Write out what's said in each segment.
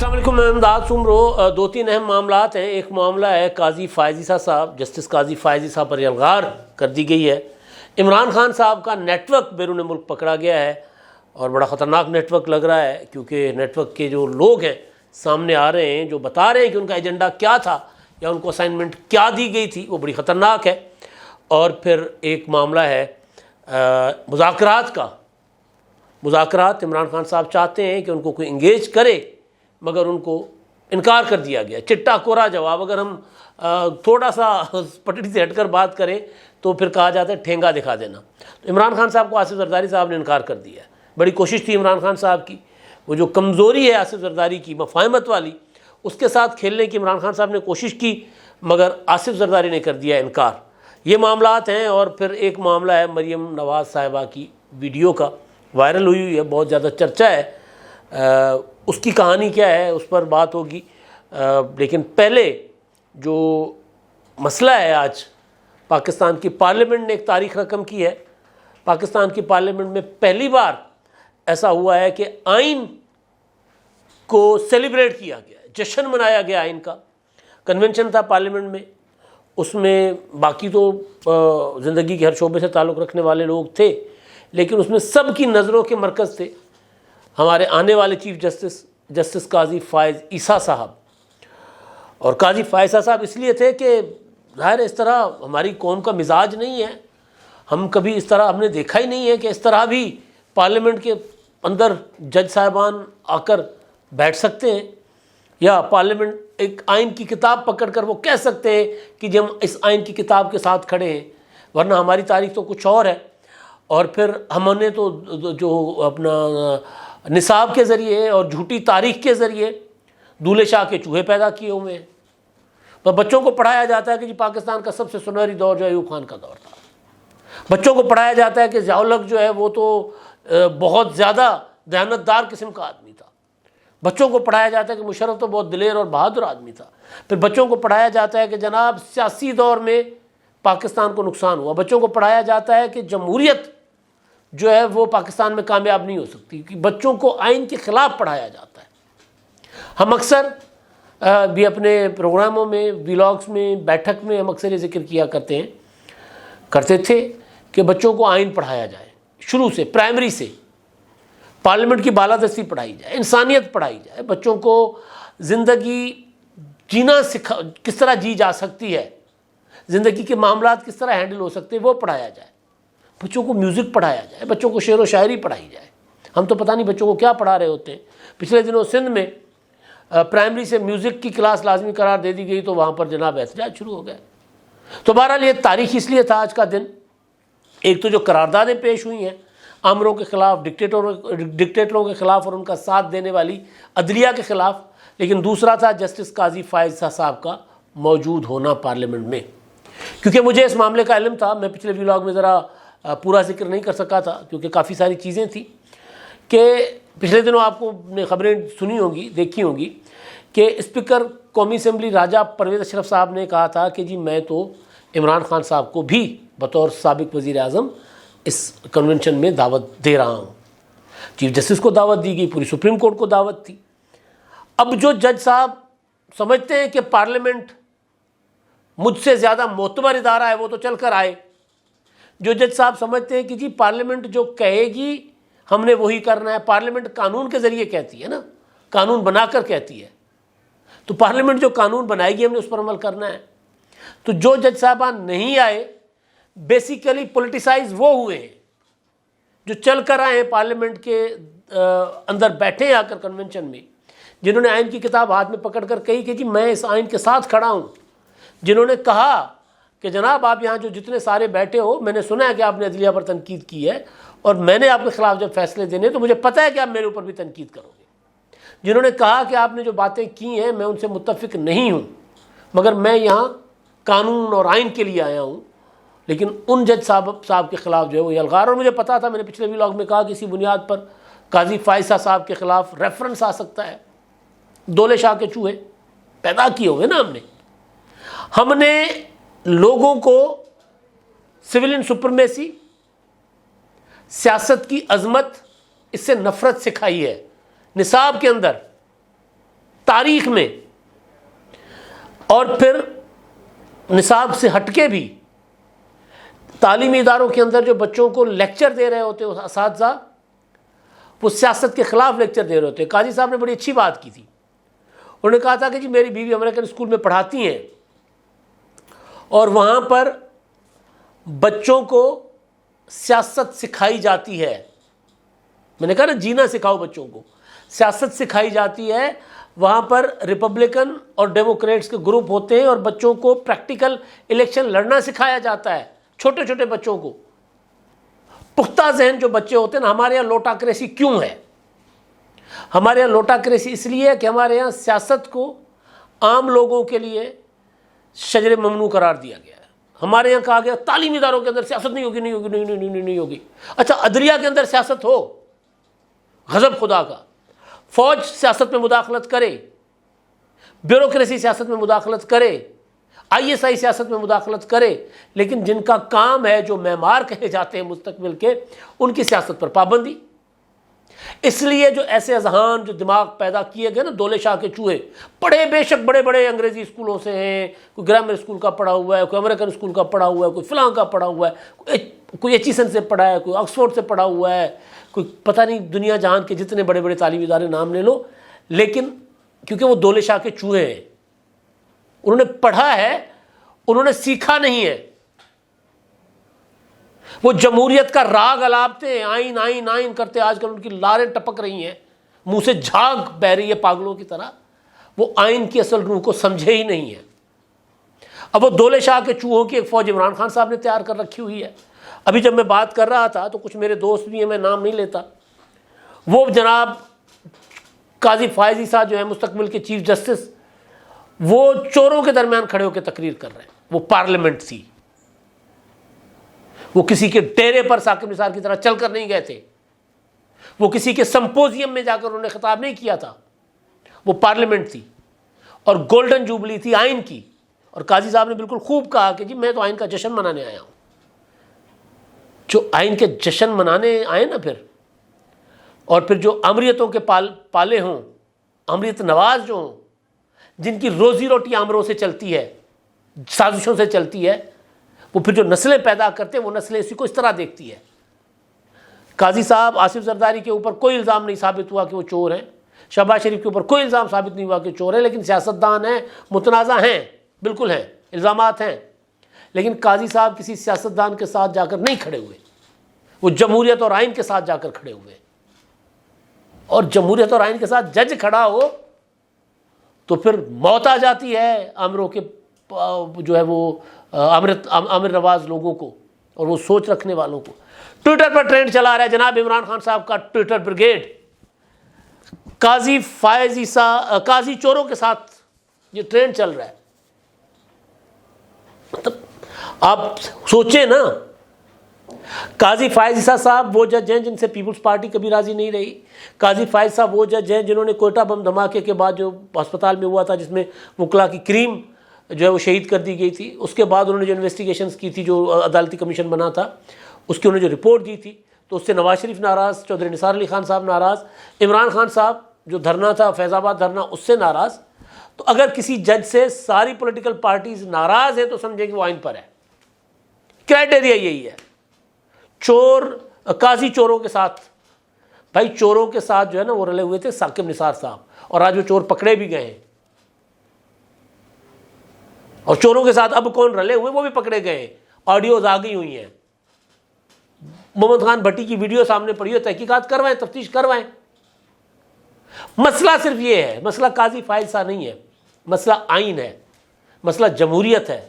السلام علیکم، میں امداد سمرو۔ دو تین اہم معاملات ہیں۔ ایک معاملہ ہے قاضی فائز عیسیٰ صاحب، جسٹس قاضی فائز عیسیٰ پر الغار کر دی گئی ہے۔ عمران خان صاحب کا نیٹ ورک بیرون ملک پکڑا گیا ہے اور بڑا خطرناک نیٹ ورک لگ رہا ہے، کیونکہ نیٹ ورک کے جو لوگ ہیں سامنے آ رہے ہیں، جو بتا رہے ہیں کہ ان کا ایجنڈا کیا تھا یا ان کو اسائنمنٹ کیا دی گئی تھی، وہ بڑی خطرناک ہے۔ اور پھر ایک معاملہ ہے مذاکرات کا۔ مذاکرات عمران خان صاحب چاہتے ہیں کہ ان کو کوئی انگیج کرے، مگر ان کو انکار کر دیا گیا۔ چٹا کورا جواب۔ اگر ہم تھوڑا سا پٹڑی سے ہٹ کر بات کریں تو پھر کہا جاتا ہے ٹھینگا دکھا دینا۔ تو عمران خان صاحب کو آصف زرداری صاحب نے انکار کر دیا ہے۔ بڑی کوشش تھی عمران خان صاحب کی، وہ جو کمزوری ہے آصف زرداری کی مفاہمت والی، اس کے ساتھ کھیلنے کی عمران خان صاحب نے کوشش کی، مگر آصف زرداری نے کر دیا انکار۔ یہ معاملات ہیں۔ اور پھر ایک معاملہ ہے مریم نواز صاحبہ کی ویڈیو کا، وائرل ہوئی ہے، بہت زیادہ چرچا ہے۔ اس کی کہانی کیا ہے اس پر بات ہوگی، لیکن پہلے جو مسئلہ ہے، آج پاکستان کی پارلیمنٹ نے ایک تاریخ رقم کی ہے۔ پاکستان کی پارلیمنٹ میں پہلی بار ایسا ہوا ہے کہ آئین کو سیلیبریٹ کیا گیا، جشن منایا گیا آئین کا۔ کنونشن تھا پارلیمنٹ میں، اس میں باقی تو زندگی کے ہر شعبے سے تعلق رکھنے والے لوگ تھے، لیکن اس میں سب کی نظروں کے مرکز تھے ہمارے آنے والے چیف جسٹس قاضی فائز عیسیٰ صاحب۔ اور قاضی فائز عیسیٰ صاحب اس لیے تھے کہ ظاہر اس طرح ہماری قوم کا مزاج نہیں ہے، ہم کبھی اس طرح ہم نے دیکھا ہی نہیں ہے کہ اس طرح بھی پارلیمنٹ کے اندر جج صاحبان آ کر بیٹھ سکتے ہیں، یا پارلیمنٹ ایک آئین کی کتاب پکڑ کر وہ کہہ سکتے ہیں کہ جی ہم اس آئین کی کتاب کے ساتھ کھڑے ہیں، ورنہ ہماری تاریخ تو کچھ اور ہے۔ اور پھر ہم نے تو جو اپنا نصاب کے ذریعے اور جھوٹی تاریخ کے ذریعے دولے شاہ کے چوہے پیدا کیے ہوئے ہیں۔ تو بچوں کو پڑھایا جاتا ہے کہ جی پاکستان کا سب سے سنہری دور جو ایوب خان کا دور تھا۔ بچوں کو پڑھایا جاتا ہے کہ ضیاء الحق جو ہے وہ تو بہت زیادہ دیانتدار قسم کا آدمی تھا۔ بچوں کو پڑھایا جاتا ہے کہ مشرف تو بہت دلیر اور بہادر آدمی تھا۔ پھر بچوں کو پڑھایا جاتا ہے کہ جناب سیاسی دور میں پاکستان کو نقصان ہوا۔ بچوں کو پڑھایا جاتا ہے کہ جمہوریت جو ہے وہ پاکستان میں کامیاب نہیں ہو سکتی، کہ بچوں کو آئین کے خلاف پڑھایا جاتا ہے۔ ہم اکثر بھی اپنے پروگراموں میں، ویلاگز میں، بیٹھک میں ہم اکثر یہ ذکر کیا کرتے تھے کہ بچوں کو آئین پڑھایا جائے، شروع سے، پرائمری سے، پارلیمنٹ کی بالادستی پڑھائی جائے، انسانیت پڑھائی جائے، بچوں کو زندگی جینا کس طرح جی جا سکتی ہے، زندگی کے معاملات کس طرح ہینڈل ہو سکتے ہیں وہ پڑھایا جائے، بچوں کو میوزک پڑھایا جائے، بچوں کو شعر و شاعری پڑھائی جائے۔ ہم تو پتہ نہیں بچوں کو کیا پڑھا رہے ہوتے ہیں۔ پچھلے دنوں سندھ میں پرائمری سے میوزک کی کلاس لازمی قرار دے دی گئی، تو وہاں پر جناب احتجاج شروع ہو گئے۔ تو بہرحال یہ تاریخ اس لیے تھا آج کا دن، ایک تو جو قراردادیں پیش ہوئی ہیں آمروں کے خلاف، ڈکٹیٹروں کے خلاف اور ان کا ساتھ دینے والی عدلیہ کے خلاف، لیکن دوسرا تھا جسٹس قاضی فائز عیسیٰ صاحب کا موجود ہونا پارلیمنٹ میں۔ کیونکہ مجھے اس معاملے کا علم تھا، میں پچھلے ویلاگ میں ذرا پورا ذکر نہیں کر سکا تھا کیونکہ کافی ساری چیزیں تھیں، کہ پچھلے دنوں آپ کو نے خبریں سنی ہوں گی، دیکھی ہوں گی، کہ اسپیکر قومی اسمبلی راجہ پرویز اشرف صاحب نے کہا تھا کہ جی میں تو عمران خان صاحب کو بھی بطور سابق وزیر اعظم اس کنونشن میں دعوت دے رہا ہوں۔ چیف جسٹس کو دعوت دی گئی، پوری سپریم کورٹ کو دعوت تھی۔ اب جو جج صاحب سمجھتے ہیں کہ پارلیمنٹ مجھ سے زیادہ معتبر ادارہ ہے وہ تو چل کر آئے، جو جج صاحب سمجھتے ہیں کہ جی پارلیمنٹ جو کہے گی ہم نے وہی کرنا ہے، پارلیمنٹ قانون کے ذریعے کہتی ہے نا، قانون بنا کر کہتی ہے، تو پارلیمنٹ جو قانون بنائے گی ہم نے اس پر عمل کرنا ہے۔ تو جو جج صاحبان نہیں آئے، بیسیکلی پولیٹیسائز وہ ہوئے ہیں جو چل کر آئے ہیں پارلیمنٹ کے اندر بیٹھے ہیں آ کر کنونشن میں، جنہوں نے آئین کی کتاب ہاتھ میں پکڑ کر کہی کہ جی میں اس آئین کے ساتھ کھڑا ہوں، جنہوں نے کہا کہ جناب آپ یہاں جو جتنے سارے بیٹھے ہو، میں نے سنا ہے کہ آپ نے عدلیہ پر تنقید کی ہے اور میں نے آپ کے خلاف جب فیصلے دینے تو مجھے پتہ ہے کہ آپ میرے اوپر بھی تنقید کرو گے، جنہوں نے کہا کہ آپ نے جو باتیں کی ہیں میں ان سے متفق نہیں ہوں، مگر میں یہاں قانون اور آئین کے لیے آیا ہوں، لیکن ان جج صاحب کے خلاف جو ہے وہ الغار۔ اور مجھے پتا تھا، میں نے پچھلے ویلاگ میں کہا کہ اسی بنیاد پر قاضی فائز عیسیٰ صاحب کے خلاف ریفرنس آ سکتا ہے۔ دولے شاہ کے چوہے پیدا کیے ہوئے نا ہم نے لوگوں کو سویلین سپرمیسی، سیاست کی عظمت، اس سے نفرت سکھائی ہے۔ نصاب کے اندر تاریخ میں، اور پھر نصاب سے ہٹ کے بھی تعلیمی اداروں کے اندر جو بچوں کو لیکچر دے رہے ہوتے ہیں اساتذہ، وہ سیاست کے خلاف لیکچر دے رہے ہوتے ہیں۔ قاضی صاحب نے بڑی اچھی بات کی تھی، انہوں نے کہا تھا کہ جی میری بیوی امریکن اسکول میں پڑھاتی ہیں اور وہاں پر بچوں کو سیاست سکھائی جاتی ہے۔ میں نے کہا نا جینا سکھاؤ بچوں کو، سیاست سکھائی جاتی ہے۔ وہاں پر ریپبلکن اور ڈیموکریٹس کے گروپ ہوتے ہیں اور بچوں کو پریکٹیکل الیکشن لڑنا سکھایا جاتا ہے، چھوٹے چھوٹے بچوں کو۔ پختہ ذہن جو بچے ہوتے ہیں نا، ہمارے یہاں لوٹاکریسی کیوں ہے؟ ہمارے یہاں لوٹاکریسی اس لیے ہے کہ ہمارے یہاں سیاست کو عام لوگوں کے لیے شجر ممنوع قرار دیا گیا ہے۔ ہمارے یہاں کہا گیا تعلیمی اداروں کے اندر سیاست نہیں ہوگی، نہیں ہوگی، نہیں نہیں نہیں نہیں ہوگی۔ اچھا عدلیہ کے اندر سیاست ہو، غضب خدا کا۔ فوج سیاست میں مداخلت کرے، بیوروکریسی سیاست میں مداخلت کرے، آئی ایس آئی سیاست میں مداخلت کرے، لیکن جن کا کام ہے، جو معمار کہے جاتے ہیں مستقبل کے، ان کی سیاست پر پابندی۔ اس لیے جو ایسے اذہان، جو دماغ پیدا کیے گئے نا دولے شاہ کے چوہے، پڑھے بے شک بڑے بڑے انگریزی اسکولوں سے ہیں، کوئی گرامر اسکول کا پڑھا ہوا ہے، کوئی امریکن اسکول کا پڑھا ہوا ہے، کوئی فلاں کا پڑھا ہوا ہے، کوئی ایچیسن سے پڑھا ہے، کوئی آکسفورڈ سے پڑھا ہوا ہے، کوئی پتہ نہیں دنیا جہان کے جتنے بڑے بڑے تعلیمی ادارے نام لے لو، لیکن کیونکہ وہ دولے شاہ کے چوہے ہیں، انہوں نے پڑھا ہے، انہوں نے سیکھا نہیں ہے۔ وہ جمہوریت کا راگ الاپتے ہیں، آئین آئین آئین کرتے، آج کل ان کی لاریں ٹپک رہی ہیں، منہ سے جھاگ بہہ رہی ہے پاگلوں کی طرح۔ وہ آئین کی اصل روح کو سمجھے ہی نہیں ہے۔ اب وہ دولے شاہ کے چوہوں کی ایک فوج عمران خان صاحب نے تیار کر رکھی ہوئی ہے۔ ابھی جب میں بات کر رہا تھا تو کچھ میرے دوست بھی ہیں، میں نام نہیں لیتا، وہ جناب قاضی فائز عیسیٰ جو ہے مستقبل کے چیف جسٹس، وہ چوروں کے درمیان کھڑے ہو کے تقریر کر رہے ہیں۔ وہ پارلیمنٹ تھی، وہ کسی کے ڈیرے پر ثاقب نثار کی طرح چل کر نہیں گئے تھے، وہ کسی کے سمپوزیم میں جا کر انہوں نے خطاب نہیں کیا تھا، وہ پارلیمنٹ تھی اور گولڈن جوبلی تھی آئین کی۔ اور قاضی صاحب نے بالکل خوب کہا کہ جی میں تو آئین کا جشن منانے آیا ہوں۔ جو آئین کے جشن منانے آئے نا پھر، اور پھر جو امریتوں کے پالے ہوں، امریت نواز جو ہوں، جن کی روزی روٹی آمروں سے چلتی ہے، سازشوں سے چلتی ہے، وہ پھر جو نسلیں پیدا کرتے ہیں وہ نسلیں اسی کو اس طرح دیکھتی ہے۔ قاضی صاحب آصف زرداری کے اوپر کوئی الزام نہیں ثابت ہوا کہ وہ چور ہیں، شہباز شریف کے اوپر کوئی الزام ثابت نہیں ہوا کہ چور ہیں، لیکن سیاستدان ہیں، متنازع ہیں، بالکل ہیں، الزامات ہیں۔ لیکن قاضی صاحب کسی سیاستدان کے ساتھ جا کر نہیں کھڑے ہوئے، وہ جمہوریت اور آئین کے ساتھ جا کر کھڑے ہوئے۔ اور جمہوریت اور آئین کے ساتھ جج کھڑا ہو تو پھر موت آ جاتی ہے آمروں کے جو ہے وہ آمر نواز لوگوں کو اور وہ سوچ رکھنے والوں کو۔ ٹویٹر پر ٹرینڈ چلا رہا ہے جناب عمران خان صاحب کا ٹویٹر بریگیڈ، قاضی فائز عیسیٰ، قاضی چوروں کے ساتھ یہ ٹرینڈ چل رہا ہے۔ مطلب آپ سوچیں نا، قاضی فائز عیسیٰ صاحب وہ جج ہیں جن سے پیپلز پارٹی کبھی راضی نہیں رہی۔ قاضی فائز صاحب وہ جج ہیں جنہوں نے کوئٹہ بم دھماکے کے بعد جو ہسپتال میں ہوا تھا، جس میں وکلا کی کریم جو ہے وہ شہید کر دی گئی تھی، اس کے بعد انہوں نے جو انویسٹیگیشنز کی تھی، جو عدالتی کمیشن بنا تھا، اس کی انہوں نے جو رپورٹ دی تھی، تو اس سے نواز شریف ناراض، چودھری نثار علی خان صاحب ناراض، عمران خان صاحب جو دھرنا تھا فیض آباد دھرنا، اس سے ناراض۔ تو اگر کسی جج سے ساری پولیٹیکل پارٹیز ناراض ہیں تو سمجھیں کہ وہ آئین پر ہے۔ کرائٹیریا یہی ہے۔ چور، قاضی چوروں کے ساتھ، بھائی چوروں کے ساتھ جو ہے نا وہ رلے ہوئے تھے ثاقب نثار صاحب، اور آج وہ چور پکڑے بھی گئے ہیں۔ اور چوروں کے ساتھ اب کون رلے ہوئے وہ بھی پکڑے گئے ہیں، آڈیوز آ گئی ہوئی ہیں۔ محمد خان بھٹی کی ویڈیو سامنے پڑی ہے، تحقیقات کروائیں، تفتیش کروائیں۔ مسئلہ صرف یہ ہے، مسئلہ قاضی فائز صاحب نہیں ہے، مسئلہ آئین ہے، مسئلہ جمہوریت ہے۔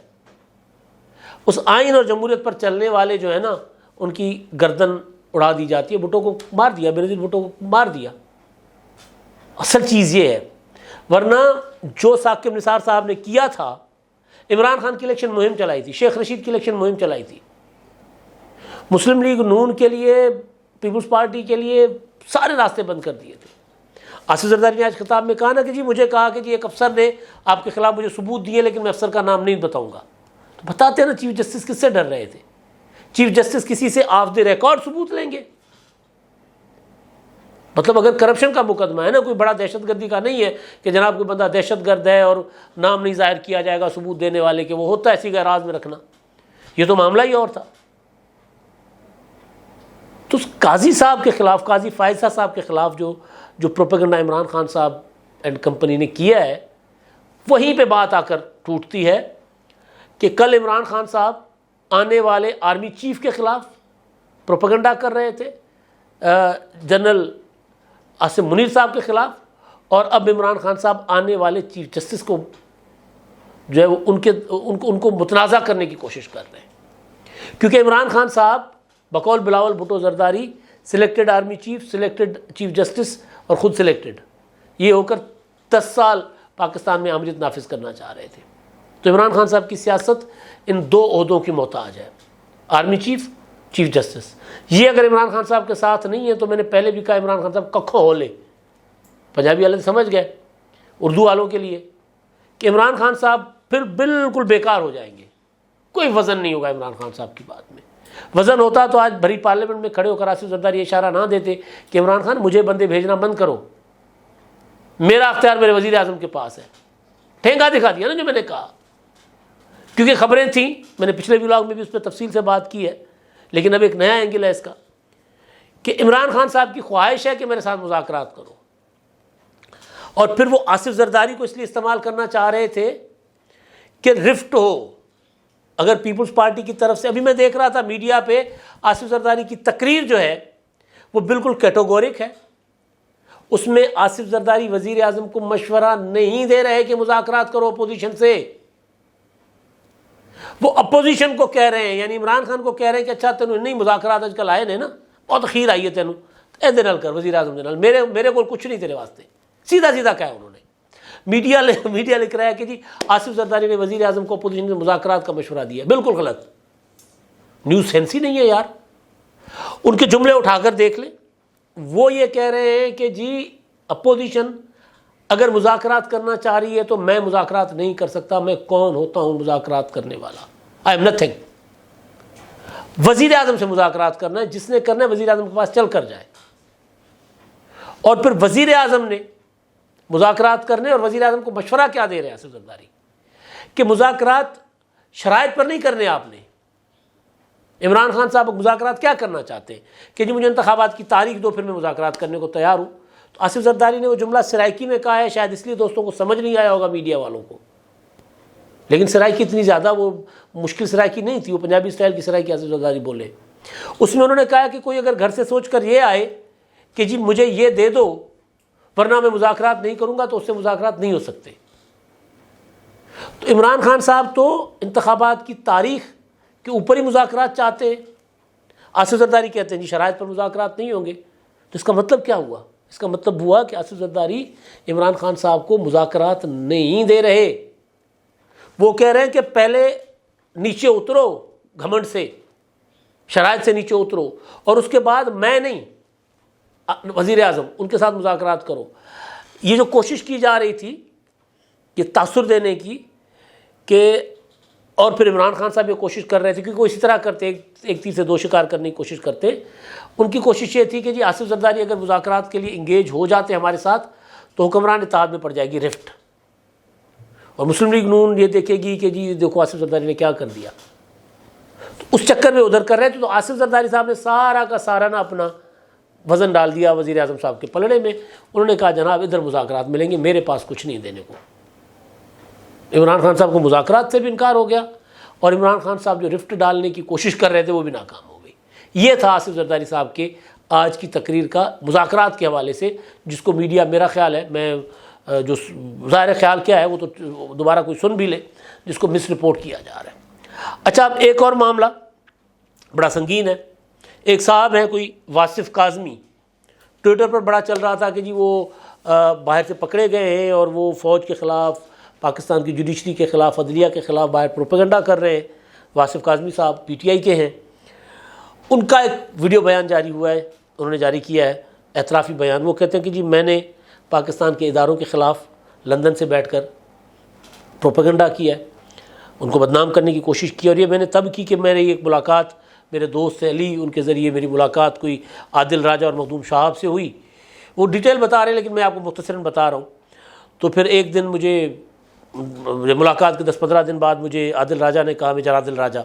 اس آئین اور جمہوریت پر چلنے والے جو ہے نا ان کی گردن اڑا دی جاتی ہے۔ بھٹو کو مار دیا، بینظیر بھٹو کو مار دیا۔ اصل چیز یہ ہے، ورنہ جو ثاقب نثار صاحب نے کیا تھا، عمران خان کی الیکشن مہم چلائی تھی، شیخ رشید کی الیکشن مہم چلائی تھی، مسلم لیگ نون کے لیے، پیپلز پارٹی کے لیے سارے راستے بند کر دیے تھے۔ آصف زرداری نے آج خطاب میں کہا نا کہ جی مجھے کہا کہ جی ایک افسر نے آپ کے خلاف مجھے ثبوت دیے، لیکن میں افسر کا نام نہیں بتاؤں گا۔ تو بتاتے ہیں نا چیف جسٹس کس سے ڈر رہے تھے؟ چیف جسٹس کسی سے آف دی ریکارڈ ثبوت لیں گے؟ مطلب اگر کرپشن کا مقدمہ ہے نا، کوئی بڑا دہشت گردی کا نہیں ہے کہ جناب کوئی بندہ دہشت گرد ہے اور نام نہیں ظاہر کیا جائے گا ثبوت دینے والے کہ وہ ہوتا ہے اسی کا راز میں رکھنا، یہ تو معاملہ ہی اور تھا۔ تو اس قاضی صاحب کے خلاف، قاضی فائزہ صاحب کے خلاف جو پروپیگنڈا عمران خان صاحب اینڈ کمپنی نے کیا ہے، وہیں پہ بات آ کر ٹوٹتی ہے کہ کل عمران خان صاحب آنے والے آرمی چیف کے خلاف پروپیگنڈا کر رہے تھے، جنرل عاصم منیر صاحب کے خلاف، اور اب عمران خان صاحب آنے والے چیف جسٹس کو جو ہے ان کو متنازع کرنے کی کوشش کر رہے ہیں، کیونکہ عمران خان صاحب بقول Bilawal Bhutto Zardari selected army chief, selected chief justice اور خود سلیکٹڈ، یہ ہو کر 10 سال پاکستان میں آمریت نافذ کرنا چاہ رہے تھے۔ تو عمران خان صاحب کی سیاست ان 2 عہدوں کی محتاج ہے، آرمی چیف، چیف جسٹس۔ یہ اگر عمران خان صاحب کے ساتھ نہیں ہے تو میں نے پہلے بھی کہا عمران خان صاحب ککھوں ہو لے، پنجابی والے سمجھ گئے اردو والوں کے لیے کہ عمران خان صاحب پھر بالکل بیکار ہو جائیں گے، کوئی وزن نہیں ہوگا عمران خان صاحب کی بات میں۔ وزن ہوتا تو آج بھری پارلیمنٹ میں کھڑے ہو کر آصف زرداری یہ اشارہ نہ دیتے کہ عمران خان مجھے بندے بھیجنا بند کرو، میرا اختیار میرے وزیر اعظم کے پاس ہے۔ ٹھینگا دکھا دیا نا جو میں نے کہا، کیونکہ خبریں تھیں، میں نے پچھلے ولاگ میں بھی اس پہ تفصیل سے بات کی ہے، لیکن اب ایک نیا اینگل ہے اس کا کہ عمران خان صاحب کی خواہش ہے کہ میرے ساتھ مذاکرات کرو، اور پھر وہ آصف زرداری کو اس لیے استعمال کرنا چاہ رہے تھے کہ رفٹ ہو۔ اگر پیپلز پارٹی کی طرف سے، ابھی میں دیکھ رہا تھا میڈیا پہ آصف زرداری کی تقریر جو ہے وہ بالکل کیٹیگورک ہے، اس میں آصف زرداری وزیر اعظم کو مشورہ نہیں دے رہے کہ مذاکرات کرو اپوزیشن سے، وہ اپوزیشن کو کہہ رہے ہیں، یعنی عمران خان کو کہہ رہے ہیں کہ اچھا تینوں نہیں مذاکرات آج کل آئے نے نا، بہت اخیر آئی ہے تینوں، اے دے نال کر وزیر اعظم دے نال، میرے کو کچھ نہیں تیرے واسطے، سیدھا سیدھا کہا انہوں نے۔ میڈیا لکھ رہا ہے کہ جی آصف زرداری نے وزیر اعظم کو اپوزیشن سے مذاکرات کا مشورہ دیا، بالکل غلط، نیوز سینس ہی نہیں ہے یار۔ ان کے جملے اٹھا کر دیکھ لیں، وہ یہ کہہ رہے ہیں کہ جی اپوزیشن اگر مذاکرات کرنا چاہ رہی ہے تو میں مذاکرات نہیں کر سکتا، میں کون ہوتا ہوں مذاکرات کرنے والا، آئی ایم نتھنگ۔ وزیر اعظم سے مذاکرات کرنا ہے، جس نے کرنا ہے وزیر اعظم کے پاس چل کر جائے۔ اور پھر وزیر اعظم نے مذاکرات کرنے اور وزیر اعظم کو مشورہ کیا دے رہے ہیں آصف زرداری کہ مذاکرات شرائط پر نہیں کرنے، آپ نے عمران خان صاحب مذاکرات کیا کرنا چاہتے ہیں کہ جی مجھے انتخابات کی تاریخ دو، پھر میں مذاکرات کرنے کو تیار ہوں۔ تو آصف زرداری نے وہ جملہ سرائکی میں کہا ہے، شاید اس لیے دوستوں کو سمجھ نہیں آیا ہوگا میڈیا والوں کو، لیکن سرائکی اتنی زیادہ وہ مشکل سرائکی نہیں تھی، وہ پنجابی اسٹائل کی سرائکی آصف زرداری بولے۔ اس میں انہوں نے کہا کہ کوئی اگر گھر سے سوچ کر یہ آئے کہ جی مجھے یہ دے دو ورنہ میں مذاکرات نہیں کروں گا، تو اس سے مذاکرات نہیں ہو سکتے۔ تو عمران خان صاحب تو انتخابات کی تاریخ کے اوپر ہی مذاکرات چاہتے ہیں، آصف زرداری کہتے ہیں جی شرائط پر مذاکرات نہیں ہوں گے۔ تو اس کا مطلب کیا ہوا؟ اس کا مطلب ہوا کہ آصف زرداری عمران خان صاحب کو مذاکرات نہیں دے رہے، وہ کہہ رہے ہیں کہ پہلے نیچے اترو گھمنڈ سے، شرائط سے نیچے اترو، اور اس کے بعد میں نہیں وزیر اعظم ان کے ساتھ مذاکرات کرو۔ یہ جو کوشش کی جا رہی تھی یہ تاثر دینے کی کہ، اور پھر عمران خان صاحب یہ کوشش کر رہے تھے کیونکہ وہ اسی طرح کرتے، ایک تیر سے دو شکار کرنے کی کوشش کرتے، ان کی کوشش یہ تھی کہ جی آصف زرداری اگر مذاکرات کے لیے انگیج ہو جاتے ہمارے ساتھ تو حکمران اتحاد میں پڑ جائے گی رفٹ، اور مسلم لیگ نون یہ دیکھے گی کہ جی دیکھو آصف زرداری نے کیا کر دیا۔ تو اس چکر میں ادھر کر رہے تھے، تو آصف زرداری صاحب نے سارا کا سارا نا اپنا وزن ڈال دیا وزیر اعظم صاحب کے پلڑے میں۔ انہوں نے کہا جناب ادھر مذاکرات ملیں گے، میرے پاس کچھ نہیں دینے کو۔ عمران خان صاحب کو مذاکرات سے بھی انکار ہو گیا، اور عمران خان صاحب جو رفٹ ڈالنے کی کوشش کر رہے تھے وہ بھی ناکام ہو گئی۔ یہ تھا آصف زرداری صاحب کے آج کی تقریر کا مذاکرات کے حوالے سے، جس کو میڈیا، میرا خیال ہے، میں جو ظاہر خیال کیا ہے وہ تو دوبارہ کوئی سن بھی لے، جس کو مس رپورٹ کیا جا رہا ہے۔ اچھا، اب ایک اور معاملہ بڑا سنگین ہے۔ ایک صاحب ہیں کوئی واصف کاظمی، ٹویٹر پر بڑا چل رہا تھا کہ جی وہ باہر سے پکڑے گئے ہیں اور وہ فوج کے خلاف، پاکستان کی جوڈیشری کے خلاف، عدلیہ کے خلاف باہر پروپیگنڈا کر رہے ہیں۔ واصف کاظمی صاحب پی ٹی آئی کے ہیں، ان کا ایک ویڈیو بیان جاری ہوا ہے، انہوں نے جاری کیا ہے اعترافی بیان۔ وہ کہتے ہیں کہ جی میں نے پاکستان کے اداروں کے خلاف لندن سے بیٹھ کر پروپیگنڈا کیا ہے، ان کو بدنام کرنے کی کوشش کی، اور یہ میں نے تب کی کہ میں نے ایک ملاقات میرے دوست علی، ان کے ذریعے میری ملاقات کوئی عادل راجہ اور مخدوم شہاب سے ہوئی، وہ ڈیٹیل بتا رہے ہیں لیکن میں آپ کو مختصراً بتا رہا ہوں. تو پھر ایک دن مجھے ملاقات کے 10-15 دن بعد مجھے عادل راجہ نے کہا, میجر عادل راجہ,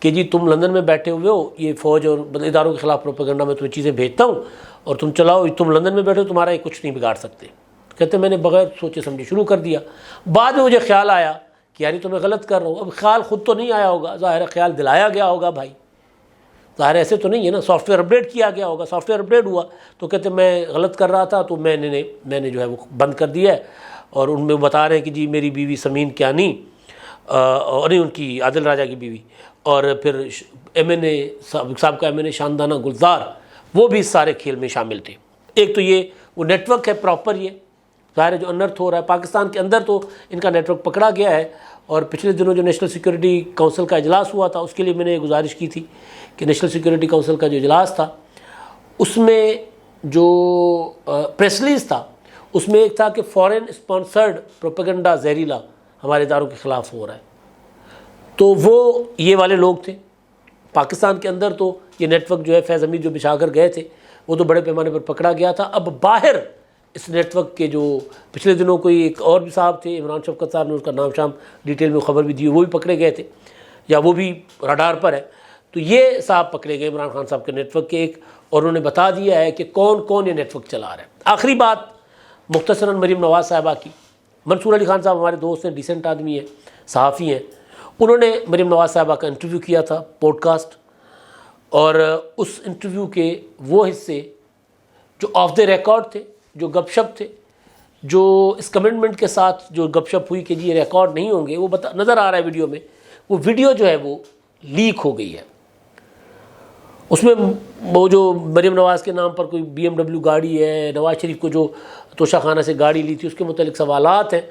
کہ جی تم لندن میں بیٹھے ہوئے ہو, یہ فوج اور اداروں کے خلاف پروپیگنڈا میں تمہیں چیزیں بھیجتا ہوں اور تم چلاؤ, تم لندن میں بیٹھے ہو, تمہارا یہ کچھ نہیں بگاڑ سکتے. کہتے میں نے بغیر سوچے سمجھے شروع کر دیا. بعد میں مجھے خیال آیا کہ یاری تو میں غلط کر رہا ہوں. اب خیال خود تو نہیں آیا ہوگا, ظاہر ہے خیال دلایا گیا ہوگا بھائی, ظاہر ایسے تو نہیں ہے نا, سافٹ ویئر اپڈیٹ کیا گیا ہوگا, سافٹ ویئر اپڈیٹ ہوا تو کہتے میں غلط کر رہا تھا تو میں نے جو ہے وہ بند کر دیا ہے. اور ان میں بتا رہے ہیں کہ جی میری بیوی سمین کیانی, اور نہیں ان کی عادل راجہ کی بیوی, اور پھر ایم این اے سابقہ ایم این اے شاندانہ گلزار, وہ بھی اس سارے کھیل میں شامل تھے. ایک تو یہ وہ نیٹ ورک ہے پراپر, یہ ظاہر ہے جو انرتھ ہو رہا ہے پاکستان کے اندر تو ان کا نیٹ ورک پکڑا گیا ہے. اور پچھلے دنوں جو نیشنل سیکورٹی کونسل کا اجلاس ہوا تھا اس کے لیے میں نے یہ گزارش کی تھی کہ نیشنل سیکورٹی کونسل کا جو اجلاس تھا اس میں جو پریس ریلیز تھا اس میں ایک تھا کہ فورن اسپانسرڈ پروپیگنڈا زہریلا ہمارے اداروں کے خلاف ہو رہا ہے. تو وہ یہ والے لوگ تھے. پاکستان کے اندر تو یہ نیٹ ورک جو ہے فیض حمید جو بچھا کر گئے تھے وہ تو بڑے پیمانے پر پکڑا گیا تھا. اب باہر اس نیٹ ورک کے جو پچھلے دنوں کوئی ایک اور بھی صاحب تھے, عمران شفقت صاحب نے اس کا نام شام ڈیٹیل میں خبر بھی دی, وہ بھی پکڑے گئے تھے یا وہ بھی رڈار پر ہے. تو یہ صاحب پکڑے گئے عمران خان صاحب کے نیٹ ورک کے ایک, اور انہوں نے بتا دیا ہے کہ کون کون یہ نیٹ ورک چلا رہا ہے. آخری بات مختصراً مریم نواز صاحبہ کی. منصور علی خان صاحب ہمارے دوست ہیں, ڈیسنٹ آدمی ہیں, صحافی ہیں. انہوں نے مریم نواز صاحبہ کا انٹرویو کیا تھا پوڈ کاسٹ, اور اس انٹرویو کے وہ حصے جو آف دا ریکارڈ تھے, جو گپ شپ تھے, جو اس کمنٹمنٹ کے ساتھ جو گپ شپ ہوئی کہ جی یہ ریکارڈ نہیں ہوں گے, وہ نظر آ رہا ہے ویڈیو میں. وہ ویڈیو جو ہے وہ لیک ہو گئی ہے. اس میں وہ جو مریم نواز کے نام پر کوئی BMW گاڑی ہے, نواز شریف کو جو توشہ خانہ سے گاڑی لی تھی اس کے متعلق سوالات ہیں.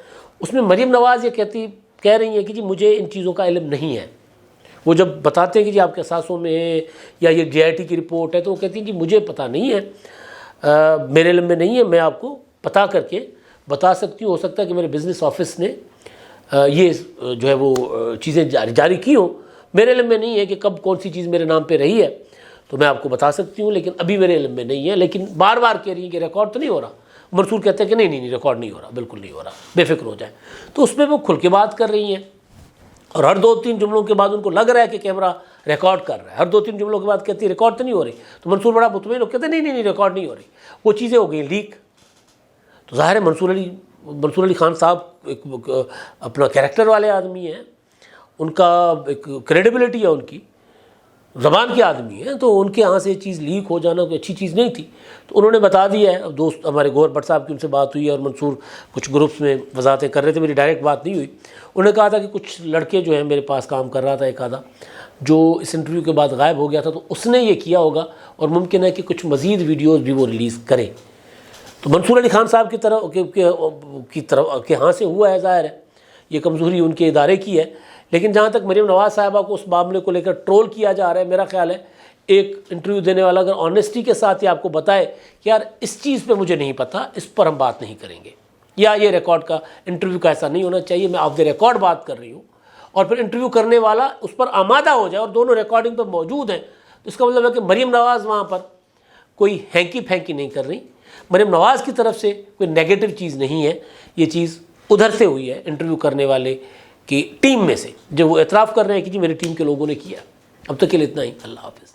اس میں مریم نواز یہ کہہ رہی ہیں کہ جی مجھے ان چیزوں کا علم نہیں ہے. وہ جب بتاتے ہیں کہ جی آپ کے احساسوں میں ہے یا یہ DIT کی رپورٹ ہے تو وہ کہتی ہیں جی مجھے پتہ نہیں ہے, میرے علم میں نہیں ہے, میں آپ کو پتہ کر کے بتا سکتی ہوں. ہو سکتا ہے کہ میرے بزنس آفس نے یہ جو ہے وہ چیزیں جاری کی ہوں, میرے علم میں نہیں ہے کہ کب کون سی چیز میرے نام پہ رہی ہے, تو میں آپ کو بتا سکتی ہوں لیکن ابھی میرے علم میں نہیں ہے. لیکن بار بار کہہ رہی ہیں کہ ریکارڈ تو نہیں ہو رہا. منصور کہتے ہیں کہ نہیں ریکارڈ نہیں ہو رہا, بالکل نہیں ہو رہا, بے فکر ہو جائیں. تو اس میں وہ کھل کے بات کر رہی ہیں, اور ہر 2-3 جملوں کے بعد ان کو لگ رہا ہے کہ کیمرہ ریکارڈ کر رہا ہے. ہر 2-3 جملوں کے بعد کہتی ہے ریکارڈ تو نہیں ہو رہی. تو منصور بڑا مطمئن لوگ کہتے ہیں نہیں ریکارڈ نہیں ہو رہی. وہ چیزیں ہو گئی لیک. تو ظاہر ہے منصور علی خان صاحب ایک اپنا کیریکٹر والے آدمی ہیں, ان کا ایک کریڈیبلٹی ہے, ان کی زبان کے آدمی ہیں, تو ان کے یہاں سے یہ چیز لیک ہو جانا کوئی اچھی چیز نہیں تھی. تو انہوں نے بتا دیا ہے. دوست ہمارے گور بٹ صاحب کی ان سے بات ہوئی ہے, اور منصور کچھ گروپس میں وضاحتیں کر رہے تھے, میری ڈائریکٹ بات نہیں ہوئی. انہوں نے کہا تھا کہ کچھ لڑکے جو ہیں میرے پاس کام کر رہا تھا ایک آدھا, جو اس انٹرویو کے بعد غائب ہو گیا تھا, تو اس نے یہ کیا ہوگا, اور ممکن ہے کہ کچھ مزید ویڈیوز بھی وہ ریلیز کریں. تو منصور علی خان صاحب کی طرف کے ہاں سے ہوا ہے, ظاہر ہے یہ کمزوری ان کے ادارے کی ہے. لیکن جہاں تک مریم نواز صاحبہ کو اس معاملے کو لے کر ٹرول کیا جا رہا ہے, میرا خیال ہے ایک انٹرویو دینے والا اگر آنیسٹی کے ساتھ یہ آپ کو بتائے کہ یار اس چیز پہ مجھے نہیں پتہ, اس پر ہم بات نہیں کریں گے, یا یہ ریکارڈ کا انٹرویو کا ایسا نہیں ہونا چاہیے, میں آف دا ریکارڈ بات کر رہی ہوں, اور پھر انٹرویو کرنے والا اس پر آمادہ ہو جائے اور دونوں ریکارڈنگ پر موجود ہیں, تو اس کا مطلب ہے کہ مریم نواز وہاں پر کوئی ہینکی پھینکی نہیں کر رہی. مریم نواز کی طرف سے کوئی نیگیٹو چیز نہیں ہے, یہ چیز ادھر سے ہوئی ہے انٹرویو کرنے والے کی ٹیم میں سے, جو وہ اعتراف کر رہے ہیں کہ جی میری ٹیم کے لوگوں نے کیا. اب تک کے لیے اتنا ہی. اللہ حافظ.